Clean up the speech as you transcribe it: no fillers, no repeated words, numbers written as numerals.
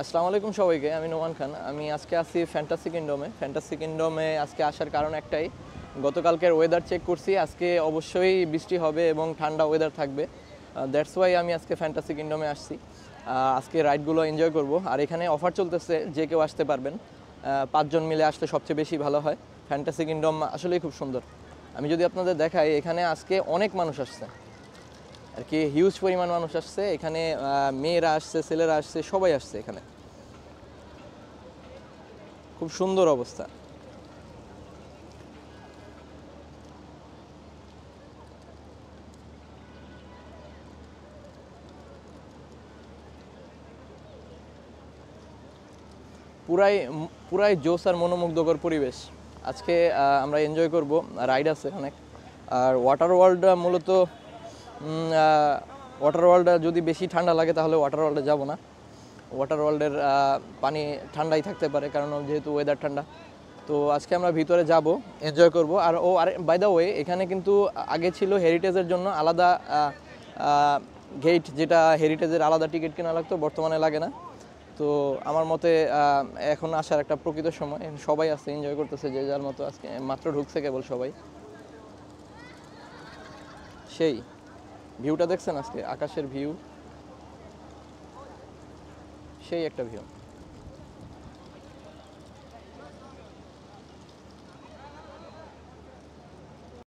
আসসালামু আলাইকুম সবাইকে। আমি নোমান খান। আমি আজকে আছি ফ্যান্টাসি কিংডমে। ফ্যান্টাসি কিংডমে আজকে আসার কারণ একটাই, গতকালকের ওয়েদার চেক করছি, আজকে অবশ্যই বৃষ্টি হবে এবং ঠান্ডা ওয়েদার থাকবে। দ্যাটস ওয়াই আমি আজকে ফ্যান্টাসি কিংডমে আসছি। আজকে রাইডগুলো এনজয় করব। আর এখানে অফার চলতেছে, যে কেউ আসতে পারবেন। 5 জন মিলে আসলে সবচেয়ে বেশি ভালো হয়। ফ্যান্টাসি কিংডম আসলেই খুব সুন্দর। আমি যদি আপনাদের দেখাই, এখানে আজকে অনেক মানুষ আসছে, আর কি হিউজ পরিমাণ মানুষ আসছে এখানে। মেয়েরা আসছে, ছেলেরা আসছে, সবাই আসছে এখানে। খুব সুন্দর অবস্থা। পুরাই পুরাই জোস আর মনোমুগ্ধকর পরিবেশ। আজকে আমরা এনজয় করব। রাইড আছে অনেক। আর ওয়াটার ওয়ার্ল্ড মূলত ওয়াটার ওয়ার্ল্ড যদি বেশি ঠান্ডা লাগে তাহলে ওয়াটার ওয়ার্ল্ডে যাব না। ওয়াটার ওয়ার্ল্ডের পানি ঠান্ডাই থাকতে পারে, কারণ যেহেতু ওয়েদার ঠান্ডা। তো আজকে আমরা ভিতরে যাব, এনজয় করব। আর বাই দ্য ওয়ে, এখানে কিন্তু আগে ছিল হেরিটেজের জন্য আলাদা গেট, যেটা হেরিটেজের আলাদা টিকিট কেনা লাগতো, বর্তমানে লাগে না। তো আমার মতে এখন আসার একটা প্রকৃত সময়। সবাই আছে, এনজয় করতেছে যে যার মতো। আজকে মাত্র ঢুকছে কেবল সবাই। সেই ভিউটা দেখছেন আজকে, আকাশের ভিউ, সেই একটা ভিউ।